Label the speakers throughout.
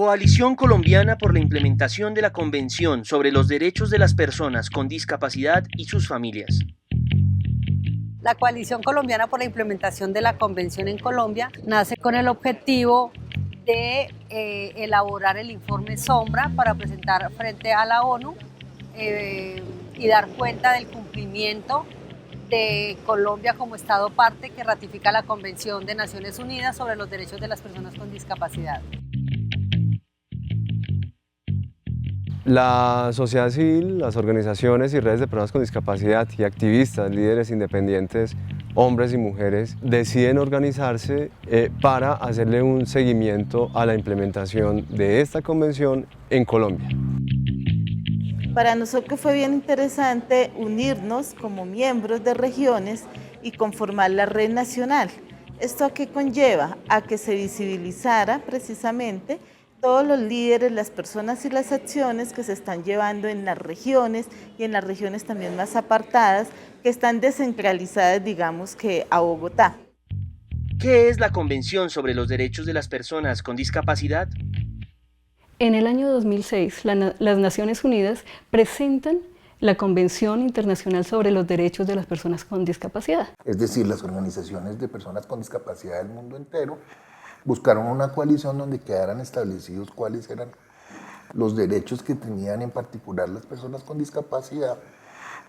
Speaker 1: Coalición Colombiana por la implementación de la Convención sobre los Derechos de las Personas con Discapacidad y sus familias.
Speaker 2: La Coalición Colombiana por la implementación de la Convención en Colombia nace con el objetivo de elaborar el informe Sombra para presentar frente a la ONU y dar cuenta del cumplimiento de Colombia como Estado parte que ratifica la Convención de Naciones Unidas sobre los Derechos de las Personas con Discapacidad.
Speaker 3: La sociedad civil, las organizaciones y redes de personas con discapacidad y activistas, líderes independientes, hombres y mujeres, deciden organizarse para hacerle un seguimiento a la implementación de esta convención en Colombia.
Speaker 4: Para nosotros fue bien interesante unirnos como miembros de regiones y conformar la red nacional. ¿Esto a qué conlleva? A que se visibilizara precisamente todos los líderes, las personas y las acciones que se están llevando en las regiones y en las regiones también más apartadas, que están descentralizadas, digamos que a Bogotá.
Speaker 1: ¿Qué es la Convención sobre los Derechos de las Personas con Discapacidad?
Speaker 5: En el año 2006, las Naciones Unidas presentan la Convención Internacional sobre los Derechos de las Personas con Discapacidad.
Speaker 6: Es decir, las organizaciones de personas con discapacidad del mundo entero buscaron una coalición donde quedaran establecidos cuáles eran los derechos que tenían en particular las personas con discapacidad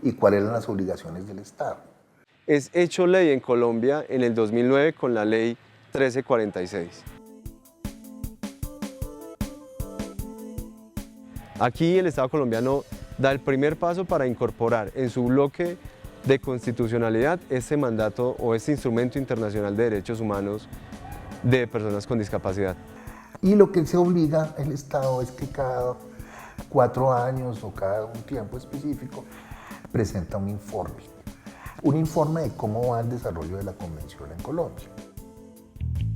Speaker 6: y cuáles eran las obligaciones del Estado.
Speaker 3: Es hecho ley en Colombia en el 2009 con la ley 1346. Aquí el Estado colombiano da el primer paso para incorporar en su bloque de constitucionalidad este mandato o este instrumento internacional de derechos humanos de personas con discapacidad.
Speaker 6: Y lo que se obliga el Estado es que cada 4 años o cada un tiempo específico presenta un informe de cómo va el desarrollo de la Convención en Colombia.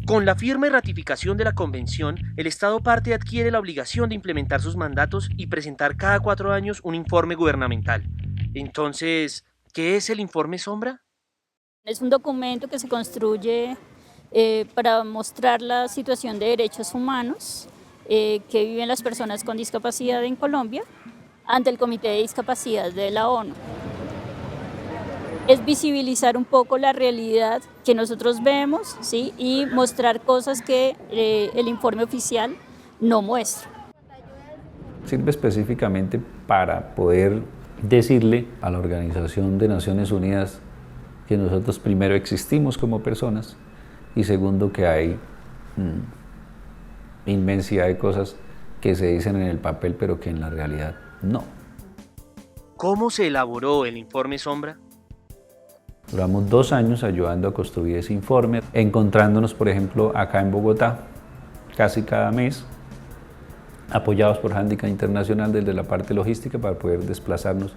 Speaker 1: Con la firma y ratificación de la Convención, el Estado parte adquiere la obligación de implementar sus mandatos y presentar cada 4 años un informe gubernamental. Entonces, ¿qué es el informe Sombra?
Speaker 7: Es un documento que se construye para mostrar la situación de derechos humanos que viven las personas con discapacidad en Colombia ante el Comité de Discapacidad de la ONU. Es visibilizar un poco la realidad que nosotros vemos, ¿sí? Y mostrar cosas que el informe oficial no muestra.
Speaker 8: Sirve específicamente para poder decirle a la Organización de Naciones Unidas que nosotros primero existimos como personas y segundo que hay inmensidad de cosas que se dicen en el papel pero que en la realidad no.
Speaker 1: ¿Cómo se elaboró el informe Sombra?
Speaker 8: Duramos 2 años ayudando a construir ese informe, encontrándonos, por ejemplo, acá en Bogotá, casi cada mes, apoyados por Handicap Internacional desde la parte logística para poder desplazarnos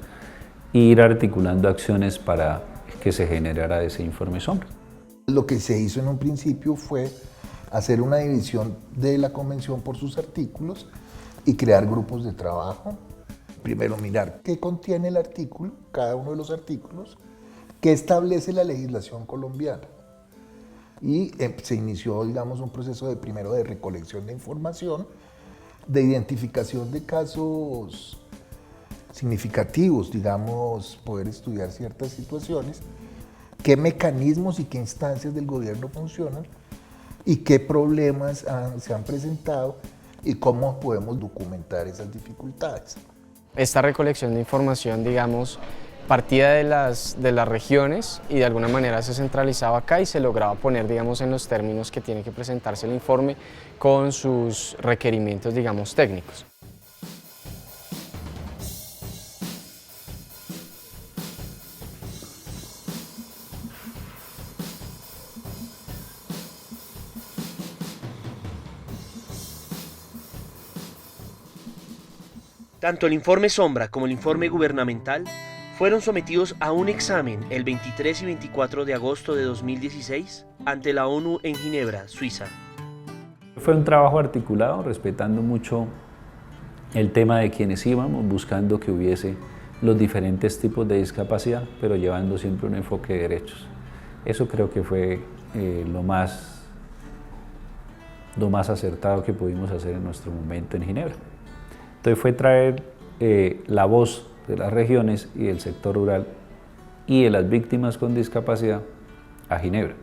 Speaker 8: e ir articulando acciones para que se generara ese informe Sombra.
Speaker 6: Lo que se hizo en un principio fue hacer una división de la Convención por sus artículos y crear grupos de trabajo. Primero mirar qué contiene el artículo, cada uno de los artículos, qué establece la legislación colombiana. Y se inició, digamos, un proceso primero de recolección de información, de identificación de casos significativos, digamos, poder estudiar ciertas situaciones, qué mecanismos y qué instancias del gobierno funcionan y qué problemas se han presentado y cómo podemos documentar esas dificultades.
Speaker 9: Esta recolección de información, digamos, partía de las regiones y de alguna manera se centralizaba acá y se lograba poner, digamos, en los términos que tiene que presentarse el informe con sus requerimientos, digamos, técnicos.
Speaker 1: Tanto el informe Sombra como el informe gubernamental fueron sometidos a un examen el 23 y 24 de agosto de 2016 ante la ONU en Ginebra, Suiza.
Speaker 8: Fue un trabajo articulado, respetando mucho el tema de quienes íbamos, buscando que hubiese los diferentes tipos de discapacidad, pero llevando siempre un enfoque de derechos. Eso creo que fue lo más lo más acertado que pudimos hacer en nuestro momento en Ginebra. Entonces fue traer la voz de las regiones y del sector rural y de las víctimas con discapacidad a Ginebra.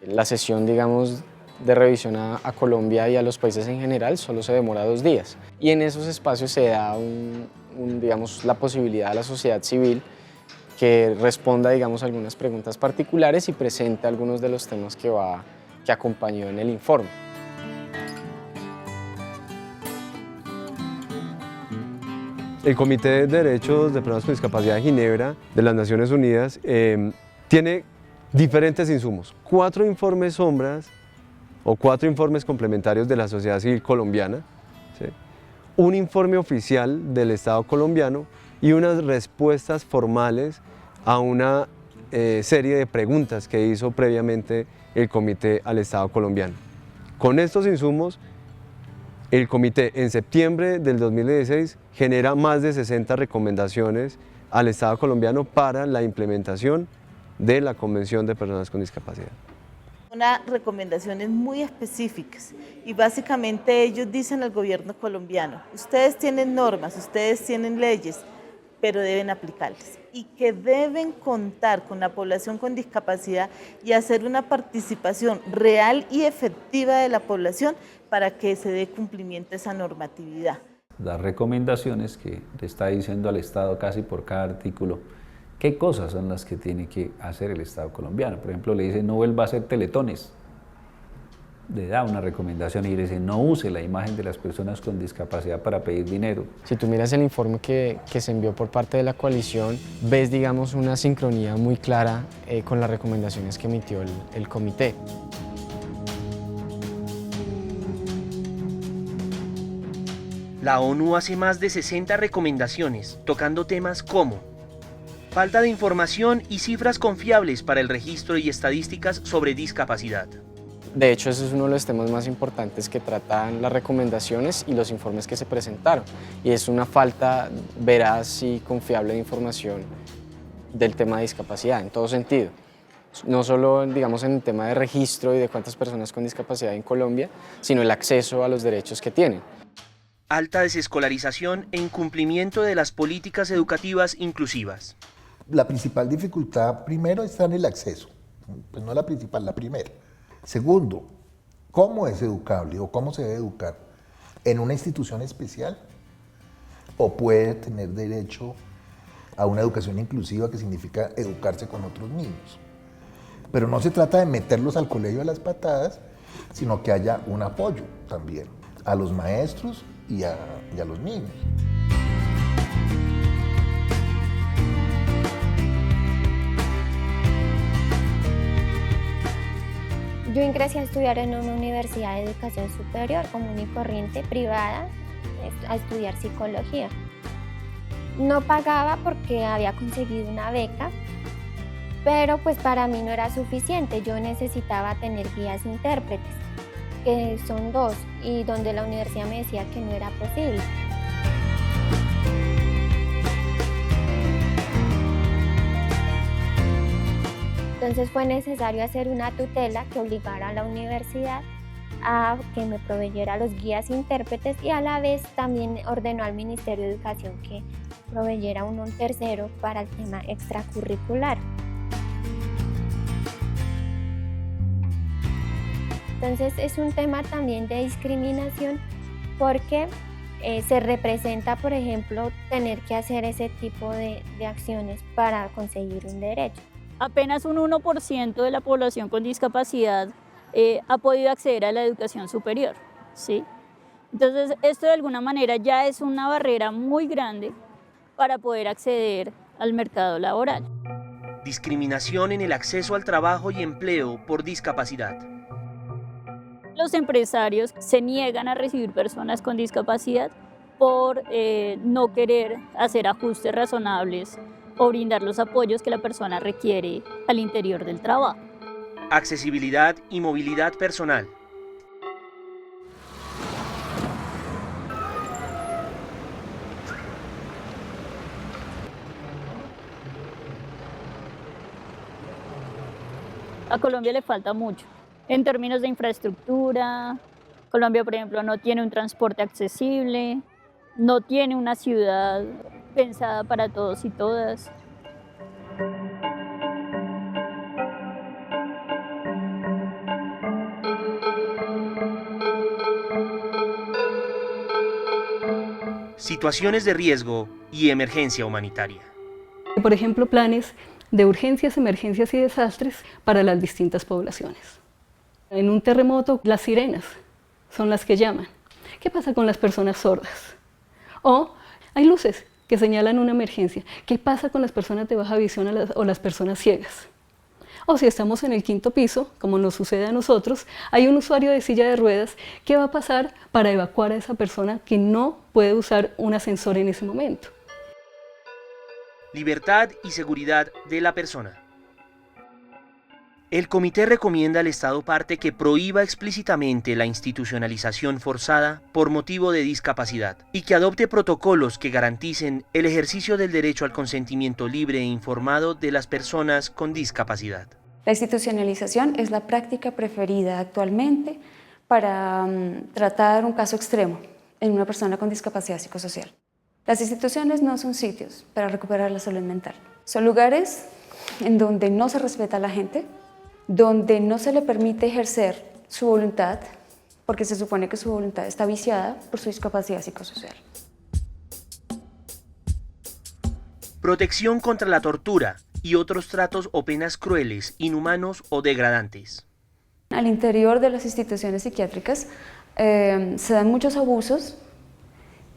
Speaker 9: La sesión, digamos, de revisión a Colombia y a los países en general solo se demora 2 días. Y en esos espacios se da digamos, la posibilidad a la sociedad civil que responda, digamos, algunas preguntas particulares y presente algunos de los temas que acompañó en el informe.
Speaker 3: El Comité de Derechos de Personas con Discapacidad de Ginebra de las Naciones Unidas tiene diferentes insumos, 4 informes sombras o 4 informes complementarios de la sociedad civil colombiana, ¿sí? Un informe oficial del Estado colombiano y unas respuestas formales a una serie de preguntas que hizo previamente el Comité al Estado colombiano. Con estos insumos, el Comité en septiembre del 2016 genera más de 60 recomendaciones al Estado colombiano para la implementación de la Convención de Personas con Discapacidad.
Speaker 4: Unas recomendaciones muy específicas y básicamente ellos dicen al gobierno colombiano, ustedes tienen normas, ustedes tienen leyes, pero deben aplicarlas y que deben contar con la población con discapacidad y hacer una participación real y efectiva de la población para que se dé cumplimiento a esa normatividad.
Speaker 8: Las recomendaciones que le está diciendo al Estado casi por cada artículo qué cosas son las que tiene que hacer el Estado colombiano. Por ejemplo, le dice no vuelva a hacer teletones. Le da una recomendación y le dice no use la imagen de las personas con discapacidad para pedir dinero.
Speaker 9: Si tú miras el informe que se envió por parte de la coalición, ves, digamos, una sincronía muy clara con las recomendaciones que emitió el comité.
Speaker 1: La ONU hace más de 60 recomendaciones, tocando temas como falta de información y cifras confiables para el registro y estadísticas sobre discapacidad.
Speaker 9: De hecho, ese es uno de los temas más importantes que tratan las recomendaciones y los informes que se presentaron. Y es una falta veraz y confiable de información del tema de discapacidad, en todo sentido. No solo, digamos, en el tema de registro y de cuántas personas con discapacidad hay en Colombia, sino el acceso a los derechos que tienen.
Speaker 1: Alta desescolarización e incumplimiento de las políticas educativas inclusivas.
Speaker 6: La principal dificultad, primero, está en el acceso. Pues no la principal, la primera. Segundo, ¿cómo es educable o cómo se debe educar? ¿En una institución especial? ¿O puede tener derecho a una educación inclusiva, que significa educarse con otros niños? Pero no se trata de meterlos al colegio a las patadas, sino que haya un apoyo también a los maestros y a los niños.
Speaker 10: Yo ingresé a estudiar en una universidad de educación superior común y corriente privada, a estudiar psicología. No pagaba porque había conseguido una beca, pero pues para mí no era suficiente. Yo necesitaba tener guías intérpretes, que son 2, y donde la universidad me decía que no era posible. Entonces fue necesario hacer una tutela que obligara a la universidad a que me proveyera los guías intérpretes y a la vez también ordenó al Ministerio de Educación que proveyera un tercero para el tema extracurricular. Entonces es un tema también de discriminación porque se representa, por ejemplo, tener que hacer ese tipo de acciones para conseguir un derecho.
Speaker 7: Apenas un 1% de la población con discapacidad ha podido acceder a la educación superior, ¿sí? Entonces, esto de alguna manera ya es una barrera muy grande para poder acceder al mercado laboral.
Speaker 1: Discriminación en el acceso al trabajo y empleo por discapacidad.
Speaker 7: Los empresarios se niegan a recibir personas con discapacidad por no querer hacer ajustes razonables o brindar los apoyos que la persona requiere al interior del trabajo.
Speaker 1: Accesibilidad y movilidad personal.
Speaker 7: A Colombia le falta mucho. En términos de infraestructura, Colombia, por ejemplo, no tiene un transporte accesible, no tiene una ciudad pensada para todos y todas.
Speaker 1: Situaciones de riesgo y emergencia humanitaria.
Speaker 5: Por ejemplo, planes de urgencias, emergencias y desastres para las distintas poblaciones. En un terremoto, las sirenas son las que llaman. ¿Qué pasa con las personas sordas? O hay luces que señalan una emergencia. ¿Qué pasa con las personas de baja visión o las personas ciegas? O si estamos en el 5º piso, como nos sucede a nosotros, hay un usuario de silla de ruedas. ¿Qué va a pasar para evacuar a esa persona que no puede usar un ascensor en ese momento?
Speaker 1: Libertad y seguridad de la persona. El comité recomienda al Estado parte que prohíba explícitamente la institucionalización forzada por motivo de discapacidad y que adopte protocolos que garanticen el ejercicio del derecho al consentimiento libre e informado de las personas con discapacidad.
Speaker 11: La institucionalización es la práctica preferida actualmente para tratar un caso extremo en una persona con discapacidad psicosocial. Las instituciones no son sitios para recuperar la salud mental. Son lugares en donde no se respeta a la gente, donde no se le permite ejercer su voluntad, porque se supone que su voluntad está viciada por su discapacidad psicosocial.
Speaker 1: Protección contra la tortura y otros tratos o penas crueles, inhumanos o degradantes.
Speaker 11: Al interior de las instituciones psiquiátricas se dan muchos abusos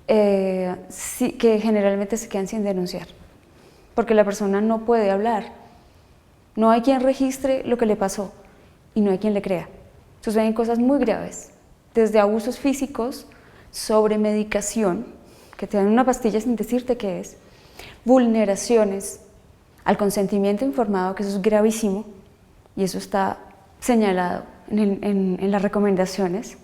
Speaker 11: que generalmente se quedan sin denunciar, porque la persona no puede hablar. No hay quien registre lo que le pasó y no hay quien le crea. Suceden cosas muy graves, desde abusos físicos, sobremedicación, que te dan una pastilla sin decirte qué es, vulneraciones al consentimiento informado, que eso es gravísimo, y eso está señalado en las recomendaciones,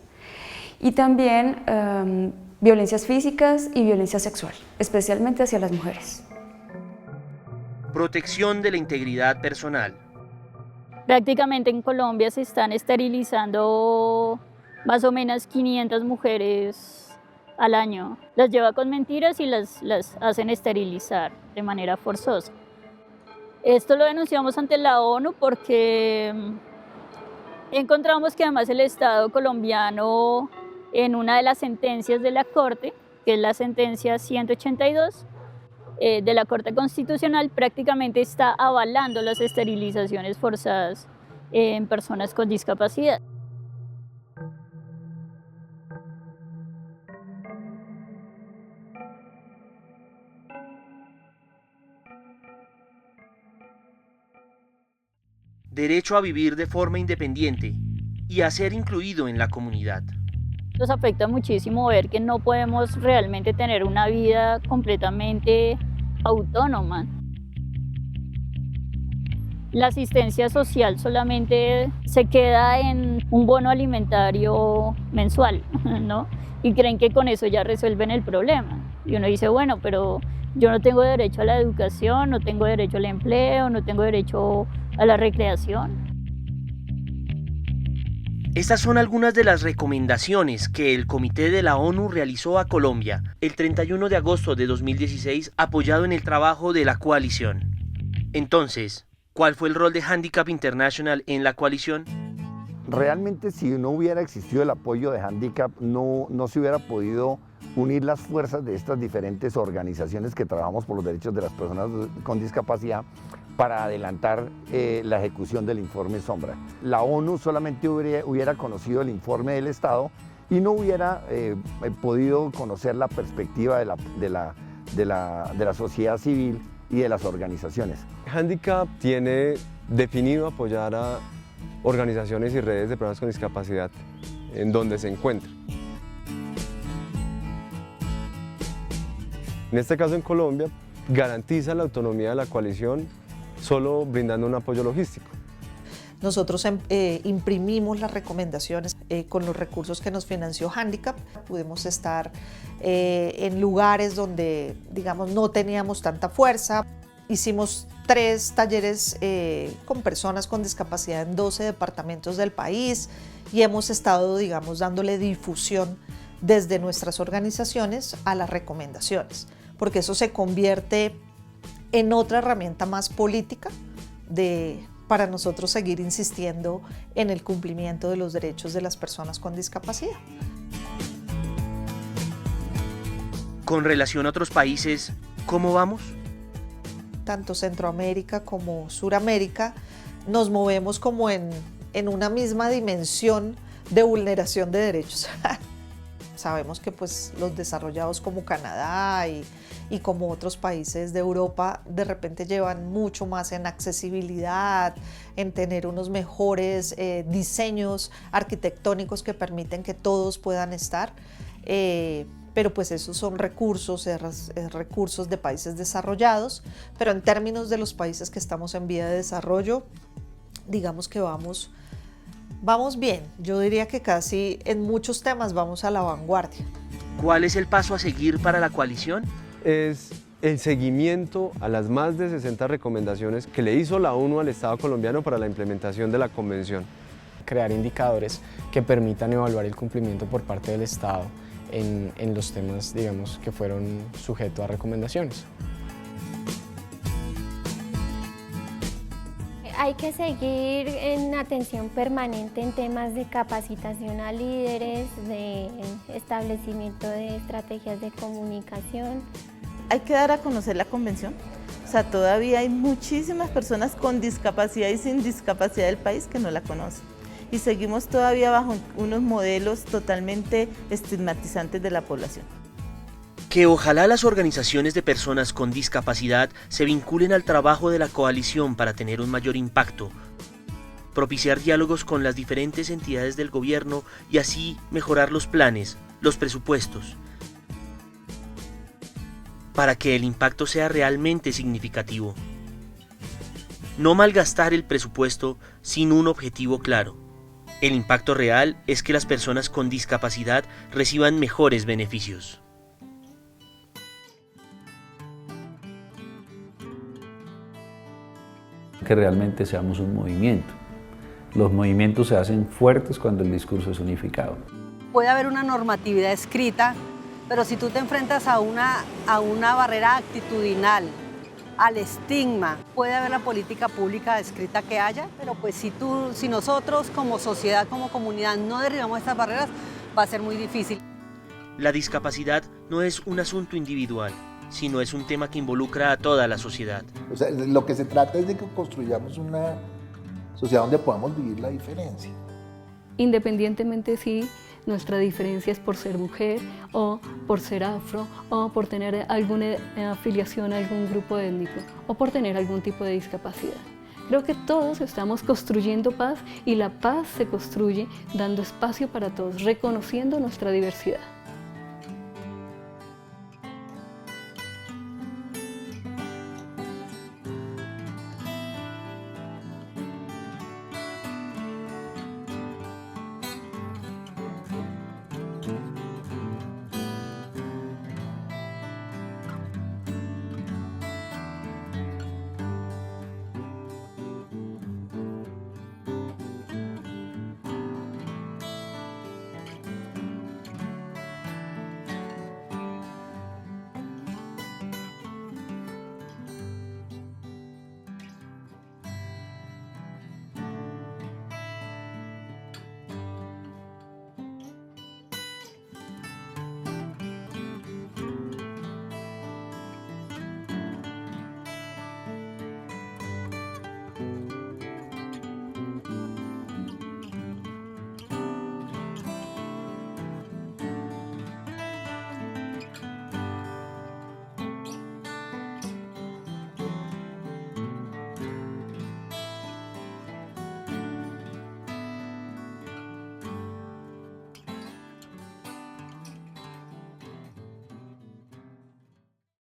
Speaker 11: y también violencias físicas y violencia sexual, especialmente hacia las mujeres.
Speaker 1: Protección de la integridad personal.
Speaker 7: Prácticamente en Colombia se están esterilizando más o menos 500 mujeres al año. Las lleva con mentiras y las hacen esterilizar de manera forzosa. Esto lo denunciamos ante la ONU porque encontramos que además el Estado colombiano, en una de las sentencias de la Corte, que es la sentencia 182, de la Corte Constitucional, prácticamente está avalando las esterilizaciones forzadas en personas con discapacidad.
Speaker 1: Derecho a vivir de forma independiente y a ser incluido en la comunidad.
Speaker 7: Nos afecta muchísimo ver que no podemos realmente tener una vida completamente autónoma. La asistencia social solamente se queda en un bono alimentario mensual, ¿no? Y creen que con eso ya resuelven el problema. Y uno dice, bueno, pero yo no tengo derecho a la educación, no tengo derecho al empleo, no tengo derecho a la recreación.
Speaker 1: Estas son algunas de las recomendaciones que el Comité de la ONU realizó a Colombia el 31 de agosto de 2016, apoyado en el trabajo de la coalición. Entonces, ¿cuál fue el rol de Handicap International en la coalición?
Speaker 12: Realmente, si no hubiera existido el apoyo de Handicap, no se hubiera podido unir las fuerzas de estas diferentes organizaciones que trabajamos por los derechos de las personas con discapacidad para adelantar la ejecución del informe Sombra. La ONU solamente hubiera conocido el informe del Estado y no hubiera podido conocer la perspectiva de la sociedad civil y de las organizaciones.
Speaker 3: Handicap tiene definido apoyar a organizaciones y redes de personas con discapacidad en donde se encuentren. En este caso en Colombia, garantiza la autonomía de la coalición solo brindando un apoyo logístico.
Speaker 13: Nosotros imprimimos las recomendaciones con los recursos que nos financió Handicap. Pudimos estar en lugares donde, digamos, no teníamos tanta fuerza. Hicimos 3 talleres con personas con discapacidad en 12 departamentos del país y hemos estado, digamos, dándole difusión desde nuestras organizaciones a las recomendaciones, porque eso se convierte en otra herramienta más política para nosotros seguir insistiendo en el cumplimiento de los derechos de las personas con discapacidad.
Speaker 1: Con relación a otros países, ¿cómo vamos?
Speaker 13: Tanto Centroamérica como Suramérica nos movemos como en una misma dimensión de vulneración de derechos. Sabemos que pues, los desarrollados como Canadá y como otros países de Europa de repente llevan mucho más en accesibilidad, en tener unos mejores diseños arquitectónicos que permiten que todos puedan estar. Pero pues esos son recursos de países desarrollados, pero en términos de los países que estamos en vía de desarrollo, digamos que vamos bien. Yo diría que casi en muchos temas vamos a la vanguardia.
Speaker 1: ¿Cuál es el paso a seguir para la coalición?
Speaker 3: Es el seguimiento a las más de 60 recomendaciones que le hizo la ONU al Estado colombiano para la implementación de la Convención.
Speaker 9: Crear indicadores que permitan evaluar el cumplimiento por parte del Estado en los temas, digamos, que fueron sujetos a recomendaciones.
Speaker 10: Hay que seguir en atención permanente en temas de capacitación a líderes, de establecimiento de estrategias de comunicación.
Speaker 4: Hay que dar a conocer la convención. O sea, todavía hay muchísimas personas con discapacidad y sin discapacidad del país que no la conocen. Y seguimos todavía bajo unos modelos totalmente estigmatizantes de la población.
Speaker 1: Que ojalá las organizaciones de personas con discapacidad se vinculen al trabajo de la coalición para tener un mayor impacto, propiciar diálogos con las diferentes entidades del gobierno y así mejorar los planes, los presupuestos, para que el impacto sea realmente significativo. No malgastar el presupuesto sin un objetivo claro. El impacto real es que las personas con discapacidad reciban mejores beneficios.
Speaker 8: Que realmente seamos un movimiento. Los movimientos se hacen fuertes cuando el discurso es unificado.
Speaker 2: Puede haber una normatividad escrita, pero si tú te enfrentas a una barrera actitudinal, al estigma, puede haber la política pública escrita que haya, pero pues si nosotros como sociedad, como comunidad no derribamos estas barreras, va a ser muy difícil.
Speaker 1: La discapacidad no es un asunto individual, sino es un tema que involucra a toda la sociedad.
Speaker 6: O sea, lo que se trata es de que construyamos una sociedad donde podamos vivir la diferencia.
Speaker 5: Independientemente si nuestra diferencia es por ser mujer o por ser afro o por tener alguna afiliación a algún grupo étnico o por tener algún tipo de discapacidad. Creo que todos estamos construyendo paz y la paz se construye dando espacio para todos, reconociendo nuestra diversidad.